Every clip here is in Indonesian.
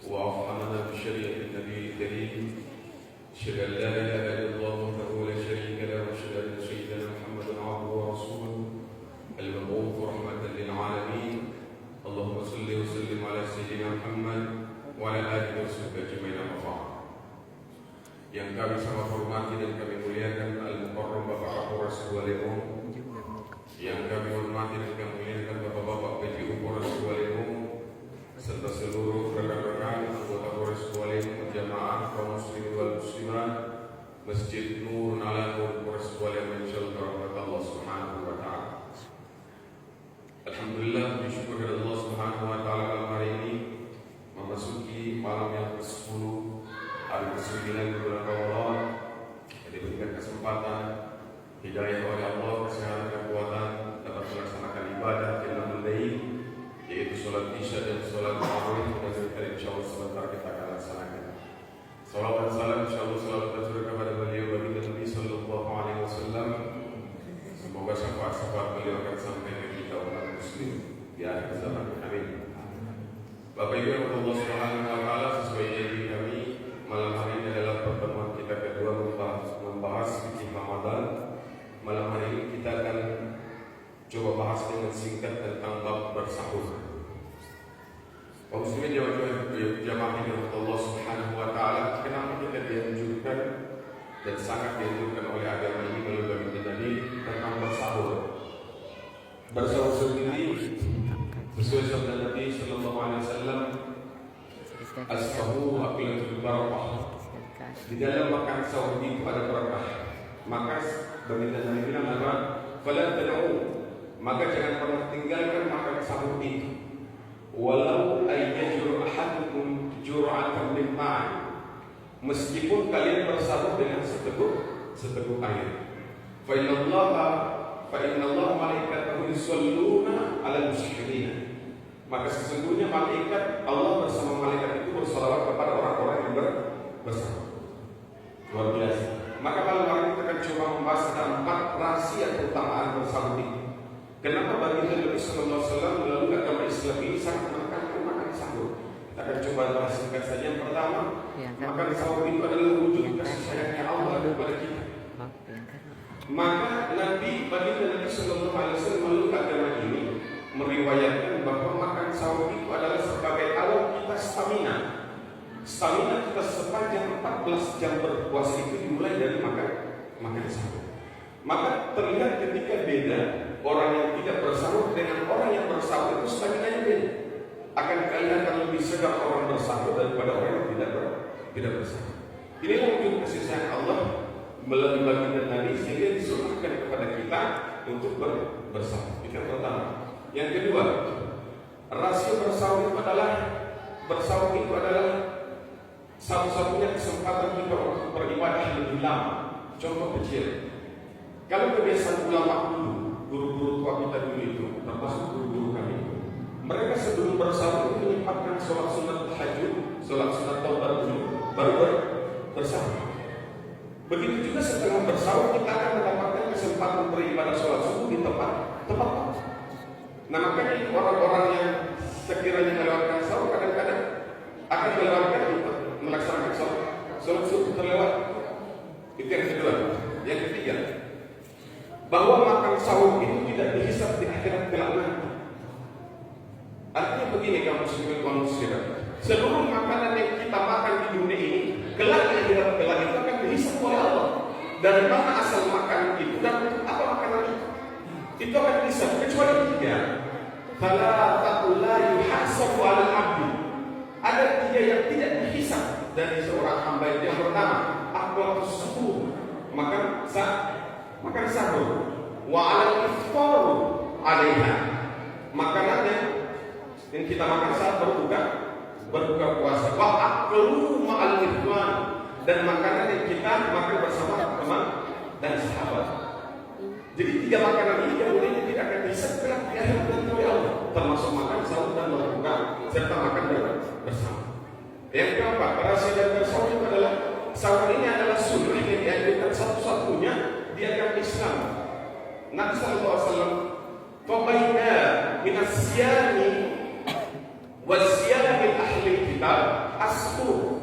وأفهمنا بشريعة النبي الكريم. أشهد أن لا إله إلا الله وحده لا شريك له وأشهد أن سيدنا محمدا عبده ورسوله المبعوث رحمة للعالمين. اللهم صل وسلم على سيدنا محمد وعلى آله وصحبه أجمعين. أما بعد. Yang kami sangat hormati dan kami muliakan Al-Mukarram Bapak Kapolres Kuala, yang kami hormati dan kami muliakan Bapak-bapak PJU Polres Kuala, serta seluruh rekan-rekan anggota Polres Kuala, jamaah kaum muslimin wal muslimat Masjid Nur ala Nur Polres Kuala, insyaallah rahmat Allah Subhanahu wa taala. Alhamdulillah, bersyukur kepada Allah Subhanahu wa taala malam hari ini memasuki malam yang ke-10 hari ke-9 bulan Ramadan. Diberikan kesempatan hidayah oleh Allah, kesehatan, kekuatan dapat melaksanakan ibadah qiyamul lail, yaitu sholat isya dan sholat tarawih. Dan insyaallah sebentar kita akan laksanakan. Salawat salam insyaallah selalu tercurah kepada beliau baginda Nabi sallallahu alaihi wasallam. Semoga syafaat beliau akan sampai ke kita umat muslim di akhir zaman. Amin. Bapak Ibu yang Allah Subhanahu wa taala, sesuai janji kami, malam hari ini adalah pertemuan kita kedua membahas fikih Ramadan. Malam hari ini kita akan coba bahas dengan singkat tentang bab bersahur. Kaum muslimin jamaah yang Allah Subhanahu wa taala, kenapa kita dianjurkan dan sangat dianjurkan oleh agama ini melalui baginda Nabi tentang bersahur. Bersahur sendiri sesuai sabda Nabi sallallahu alaihi wasallam, as-sahur aqilatul barakah. Di dalam makan sahur itu ada berkah. Maka baginda Nabi bilang apa? Fala tad'u, maka jangan pernah tinggalkan makan sahur itu. Walau ayyajur ahadukum jur'atan min ma'i, meskipun kalian bersahur dengan seteguk air. Fa inna Allah malaikatahu yusholluna 'alal muslimin. Maka sesungguhnya malaikat Allah bersama malaikat itu bersalawat kepada orang-orang yang bersahur. Luar biasa. Maka malam hari kita akan coba membahas 4 rahasia keutamaan bersahur ini. Kenapa baginda Nabi sallallahu alaihi wasallam melalui agama Islam ini sangat menekankan makan sahur? Kita akan coba bahas singkat saja. Yang pertama, makan sahur itu adalah wujud kasih sayangnya Allah kepada kita. Maka Nabi baginda Nabi sallallahu alaihi wasallam melalui agama ini meriwayatkan bahwa makan sahur itu adalah sebagai awal kita stamina. Stamina kita sepanjang 14 jam berpuasa itu dimulai dari makan sahur. Maka terlihat ketika beda orang yang tidak bersahur dengan orang yang bersahur itu stamina-nya beda. Akan kelihatan lebih segar orang bersahur daripada orang yang tidak bersahur. Inilah wujud kasih sayang Allah melalui baginda Nabi sehingga disuruhkan kepada kita untuk bersahur. Itu yang pertama. Yang kedua, rahasia bersahur itu adalah satu-satunya kesempatan kita untuk beribadah lebih lama. Contoh kecil, kalau kebiasaan ulama dulu, guru-guru tua kita dulu itu, termasuk guru-guru kami, mereka sebelum bersahur itu menyempatkan sholat sunat tahajud, sholat sunat taubat dulu, baru bersahur. Begitu juga setelah bersahur kita akan mendapatkan kesempatan beribadah sholat subuh di tempat waktu. Nah makanya orang-orang yang sekiranya melewatkan sahur kadang-kadang akan melewatkan untuk melaksanakan sholat subuh terlewat. Itu yang kedua. Yang ketiga, bahwa makan sahur itu tidak dihisab di akhirat kelak nanti. Artinya begini kaum muslimin wal muslimat, seluruh makanan yang kita makan di dunia ini kelak di akhirat kelak itu akan dihisab oleh Allah. Dari mana asal makanan itu dan apa makanan itu? Itu akan dihisab kecuali 3. Salatatu la yuhasabu 'alal 'abdi. Ada 3 yang tidak dihisab dari seorang hamba itu. Yang pertama, aqwatus subuh, makan sahur. Wa 'alal iftar 'alaiha, makanan yang kita makan saat berbuka puasa. Wa aqlu ma'al ikhwan, dan makanan yang kita makan bersama teman dan sahabat. Jadi 3 makanan ini yang mulanya tidak akan bisa di akhirat oleh Allah, termasuk makan sahur dan berbuka serta makan bersama. Yang keempat, rahasia dari bersahur itu adalah sahur ini adalah sunnah yang dianjurkan satu-satunya di agama Islam. Nabi sallallahu alaihi wasallam, "Fa baina min as-siyami was-siyami ahli kitab as-suhur.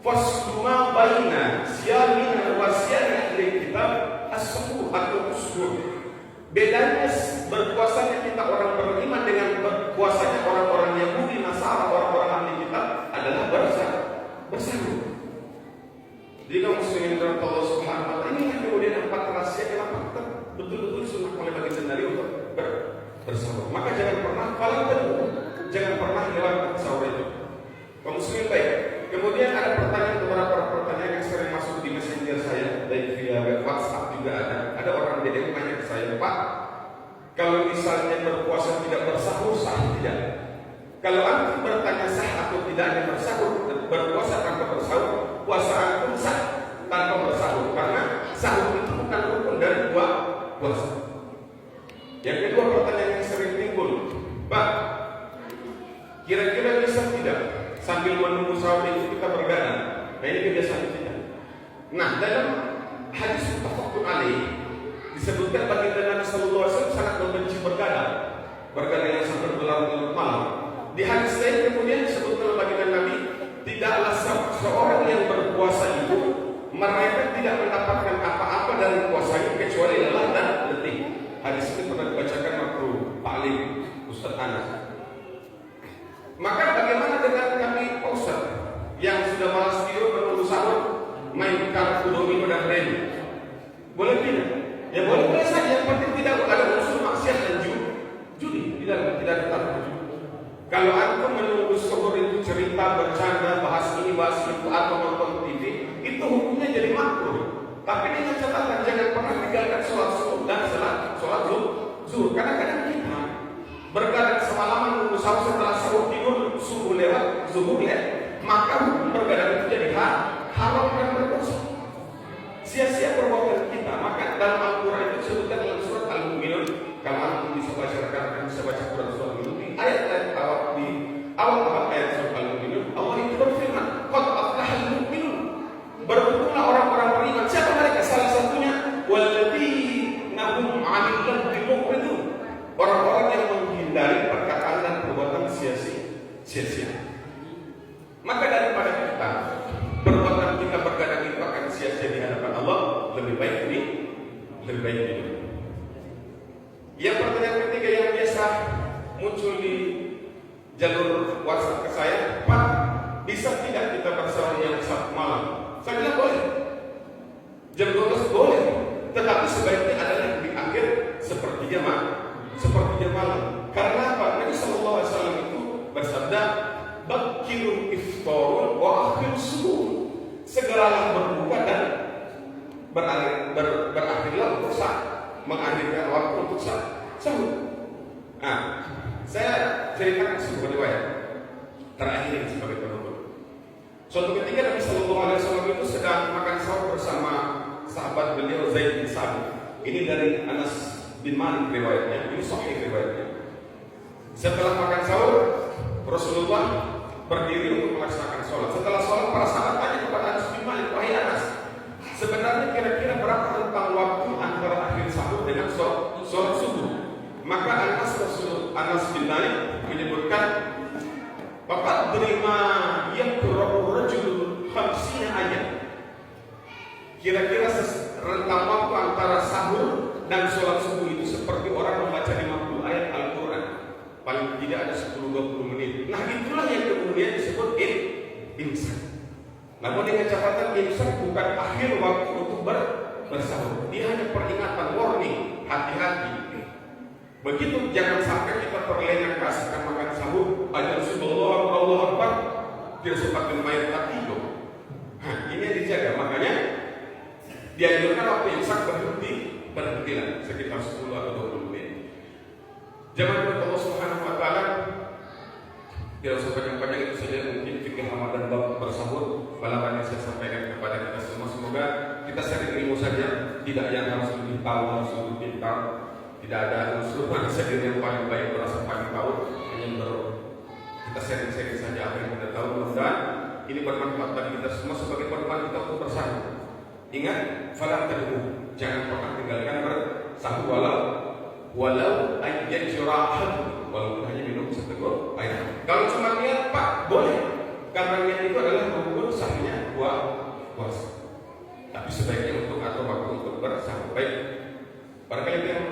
Faslu ma baina siyamina wa siyami ahli kitab as-suhur atau ushur. Bedanya berpuasanya kita orang beriman dengan berpuasanya orang-orang Yahudi, Nasara, orang-orang ahli kitab adalah bersahur. Jadi kaum muslimin dari Allah Subhanahu wa taala, ini yang kemudian 4 rahasia kenapa kita betul-betul sunnah oleh bagi sendiri untuk bersahur. Maka jangan pernah lewatkan sahur itu. Kaum muslimin baik. Kemudian ada beberapa pertanyaan yang sering masuk di messenger saya, baik via WhatsApp juga ada. Ada orang DM tanya ke saya, Pak, kalau misalnya berpuasa tidak bersahur sah tidak? Kalau antum bertanya sah atau tidaknya bersahur, berpuasa tanpa bersahur, puasa antum sah tanpa bersahur, karena sahur itu bukan rukun dari puasa. Yang kedua pertanyaan yang sering timbul, Pak, kira-kira bisa tidak sambil menunggu sahur itu kita bergadang? Nah, ini kebiasaan kita. Nah, dalam hadis muttafaqun alaih disebutkan baginda Nabi sallallahu alaihi wasallam sangat membenci bergadang yang sampai berlarut-larut malam. Di hadis lain kemudian disebutkan baginda Nabi, tidaklah seorang yang berpuasa itu mereka tidak mendapatkan apa-apa dari puasanya kecuali lelah dan letih. Hadis ini pernah dibacakan waktu Pak Alim, Ustaz Anas. Maka bagaimana dengan kami Ustaz yang sudah malas tidur menunggu sahur, main kartu domino dan remi? Boleh tidak? Ya boleh saja, yang penting tidak ada unsur maksiat dan judi, tidak ada. Kalau antum menunggu sahur itu cerita, bercanda, bahas ini, bahas itu, atau nonton TV, itu hukumnya jadi makruh. Tapi dengan catatan jangan pernah tinggalkan sholat subuh dan sholat zuhur. Kadang-kadang kita bergadang semalaman menunggu sahur, setelah sahur tidur, subuh lewat, zuhur lewat, maka hukum bergadang itu jadi haram dan berdosa. Sia-sia perbuatan kita. Maka dalam Al-Quran itu disebutkan dalam surat Al-Mu'minun, kalau antum bisa baca Quran surat Al-Mu'minun, di ayat-ayat awal ayat surat Al-Mu'minun, Allah itu berfirman, qad aflahal mu'minun, beruntunglah orang-orang beriman. Siapa mereka? Salah satunya walladzina hum 'anil lagwi mu'ridun, orang-orang yang menghindari perkataan dan perbuatan sia-sia. Maka daripada kita perbuatan kita bergadang itu akan sia-sia di hadapan Allah, lebih baik ini. Yang pertanyaan ketiga yang biasa muncul di jalur WhatsApp ke saya, Pak, bisa tidak kita bersahur yang Sabtu malam? Saya bilang boleh, jam 12 boleh, tetapi sebaiknya adalah di akhir sepertiga malam. Karena apa? Nabi sallallahu alaihi wasallam itu bersabda, "Bakiru iftarun wa akhir subuh." Segeralah berbuka dan berakhirlah untuk mengakhirkan waktu untuk sahur. Nah, saya ceritakan sebuah riwayat terakhir ini sebagai penutup. Suatu ketika Nabi sallallahu alaihi wasallam itu sedang makan sahur bersama sahabat beliau Zaid bin Sabit. Ini dari Anas bin Malik riwayatnya. Ini sahih riwayatnya. Setelah makan sahur, Rasulullah berdiri untuk melaksanakan sholat. Setelah sholat, para sahabat tanya kepada Anas bin Malik, wahai Anas, sebenarnya kira-kira berapa rentang waktu antara akhir sahur dengan sholat subuh? Maka Anas bin Malik menyebutkan, Bapak terima yang rajul 50 ayat. Kira-kira rentang waktu antara sahur dan sholat subuh itu seperti orang membaca 50 ayat Al-Quran. Paling tidak ada 10-20 menit. Nah, itulah yang kemudian disebut imsak. Namun dengan catatan imsak bukan akhir waktu untuk bersahur. Dia hanya peringatan, warning, hati-hati. Begitu jangan sampai kita terlena kasihkan makan sahur, azan subhanallah, Allahu Akbar, tidak sempat bermain tidur. Ini yang dijaga. Makanya dianjurkan waktu imsak berhentilah sekitar 10 atau 20 menit. Jangan lupa Allah Subhanahu wa taala. Tidak usah panjang-panjang, itu saja mungkin fikih Ramadan bab bersahur. Balapan yang saya sampaikan kepada kita semua, semoga kita sharing ilmu saja, tidak yang harus lebih tahu, harus lebih pintar. Tidak ada unsur manusia diri yang paling baik, merasa paling tahu. Hanya kita sharing-sharing saja apa yang kita tahu. Mudah-mudahan ini bermanfaat bagi kita semua sebagai pedoman kita untuk bersahur. Ingat, falam tad'u, jangan pernah tinggalkan bersahur walau ayat jurahad, walaupun hanya minum seteguk air. Kalau cuma niat, Pak, boleh. sebaiknya untuk atau waktu untuk bersahur. Baik, barangkali yang